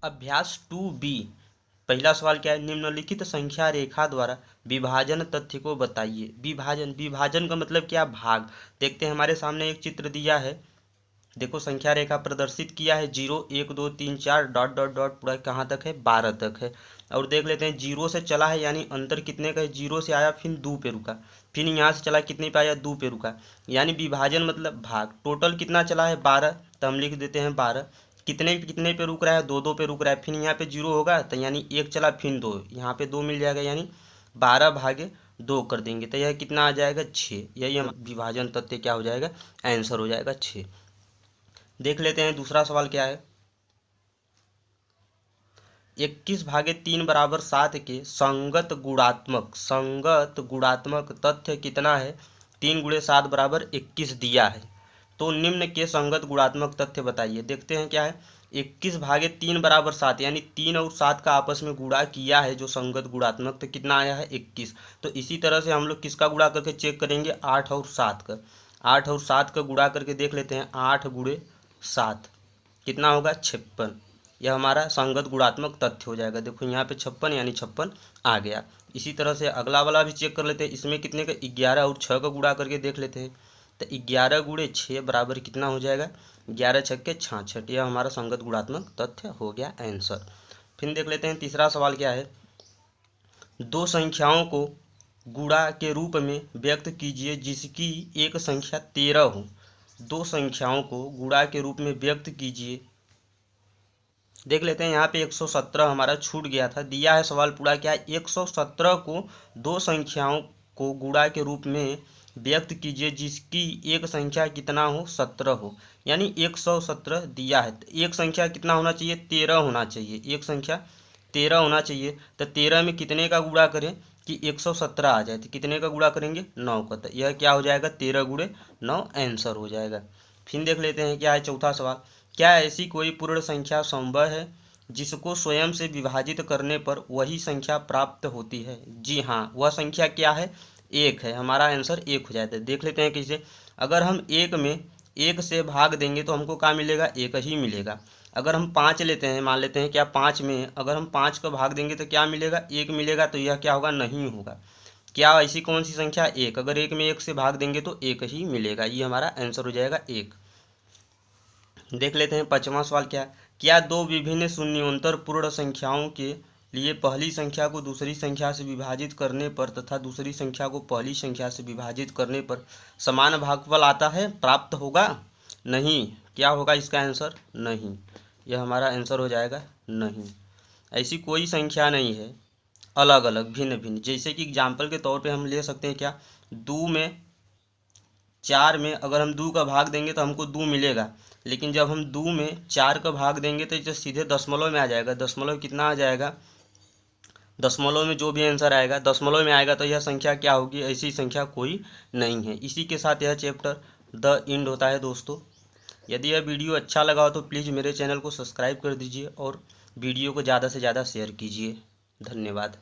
अभ्यास 2B। पहला सवाल क्या है, निम्नलिखित संख्या रेखा द्वारा विभाजन तथ्य को बताइए। विभाजन, विभाजन का मतलब क्या, भाग। देखते हैं हमारे सामने एक चित्र दिया है, देखो संख्या रेखा प्रदर्शित किया है 0 1 2 3 4 डॉट डॉट डॉट पूरा कहाँ तक है, 12 तक है। और देख लेते हैं 0 से चला है यानी अंतर कितने का है, 0 से आया फिर 2 पे रुका, फिर यहाँ से चला कितने पे आया, 2 पे रुका, यानी विभाजन मतलब भाग। टोटल कितना चला है, 12, तो हम लिख देते हैं 12। कितने कितने पे रुक रहा है, 2 2 पे रुक रहा है, फिर यहाँ पे 0 होगा तो यानी 1 चला फिर 2, यहाँ पे 2 मिल जाएगा, यानी 12 भागे 2 कर देंगे तो यह कितना आ जाएगा, 6। यही हम विभाजन तथ्य क्या हो जाएगा, आंसर हो जाएगा 6। देख लेते हैं दूसरा सवाल क्या है, 21/3 बराबर 7 के संगत गुणात्मक तथ्य कितना है, 3 गुणे 7 बराबर 21 दिया है, तो निम्न के संगत गुणात्मक तथ्य बताइए। देखते हैं क्या है, 21/3 बराबर 7 यानी 3 और 7 का आपस में गुणा किया है जो संगत गुणात्मक, तो कितना आया है 21। तो इसी तरह से हम लोग किसका गुणा करके चेक करेंगे, 8 और 7 का। 8 और 7 का गुणा करके देख लेते हैं, 8 गुणे 7 कितना होगा, 56। यह हमारा संगत गुणात्मक तथ्य हो जाएगा। देखो यहाँ पे 56 यानी 56 आ गया। इसी तरह से अगला वाला भी चेक कर लेते हैं, इसमें कितने का, 11 और 6 का गुणा करके देख लेते हैं, तो 11 गुणे 6 बराबर कितना हो जाएगा, 11 छक्के 66। यह हमारा संगत गुणात्मक तथ्य हो गया आंसर। फिर देख लेते हैं तीसरा सवाल क्या है, दो संख्याओं को गुणा के रूप में व्यक्त कीजिए जिसकी एक संख्या 13 हो। दो संख्याओं को गुणा के रूप में व्यक्त कीजिए। देख लेते हैं यहाँ पे 117 हमारा छूट गया था, दिया है सवाल पूरा क्या है, 117 को दो संख्याओं को गुणा के रूप में व्यक्त कीजिए जिसकी एक संख्या कितना हो, 17 हो, यानी 117 दिया है, तो एक संख्या कितना होना चाहिए, 13 होना चाहिए, एक संख्या 13 होना चाहिए। तो 13 में कितने का गुणा करें कि 117 आ जाए, तो कितने का गुणा करेंगे, 9 का, तो यह क्या हो जाएगा, 13 गुणे 9 आंसर हो जाएगा। फिर देख लेते हैं क्या है चौथा सवाल, क्या ऐसी कोई पूर्ण संख्या संभव है जिसको स्वयं से विभाजित करने पर वही संख्या प्राप्त होती है। जी हाँ, वह संख्या क्या है, एक है, हमारा आंसर एक हो जाता है। देख लेते हैं कैसे, अगर हम एक में एक से भाग देंगे तो हमको क्या मिलेगा, एक ही मिलेगा। अगर हम 5 लेते हैं, मान लेते हैं क्या 5 में अगर हम 5 का भाग देंगे तो क्या मिलेगा, एक मिलेगा, तो यह क्या होगा, नहीं होगा। क्या ऐसी कौन सी संख्या, एक, अगर एक में एक से भाग देंगे तो एक ही मिलेगा, ये हमारा आंसर हो जाएगा एक। देख लेते हैं पांचवा सवाल क्या है, क्या दो विभिन्न शून्योत्तर पूर्ण संख्याओं के लिए पहली संख्या को दूसरी संख्या से विभाजित करने पर तथा दूसरी संख्या को पहली संख्या से विभाजित करने पर समान भागफल आता है, प्राप्त होगा, नहीं। क्या होगा इसका आंसर, नहीं। यह हमारा आंसर हो जाएगा नहीं। ऐसी कोई संख्या नहीं है, अलग अलग भिन्न भिन्न, जैसे कि एग्जाम्पल के तौर पे हम ले सकते हैं क्या, 2 में 4 में अगर हम 2 का भाग देंगे तो हमको 2 मिलेगा, लेकिन जब हम 2 में 4 का भाग देंगे तो जो सीधे दशमलव में आ जाएगा, दशमलव कितना आ जाएगा, दशमलव में जो भी आंसर आएगा दशमलव में आएगा, तो यह संख्या क्या होगी, ऐसी संख्या कोई नहीं है। इसी के साथ यह चैप्टर द एंड होता है दोस्तों। यदि यह वीडियो अच्छा लगा हो तो प्लीज़ मेरे चैनल को सब्सक्राइब कर दीजिए और वीडियो को ज़्यादा से ज़्यादा शेयर कीजिए। धन्यवाद।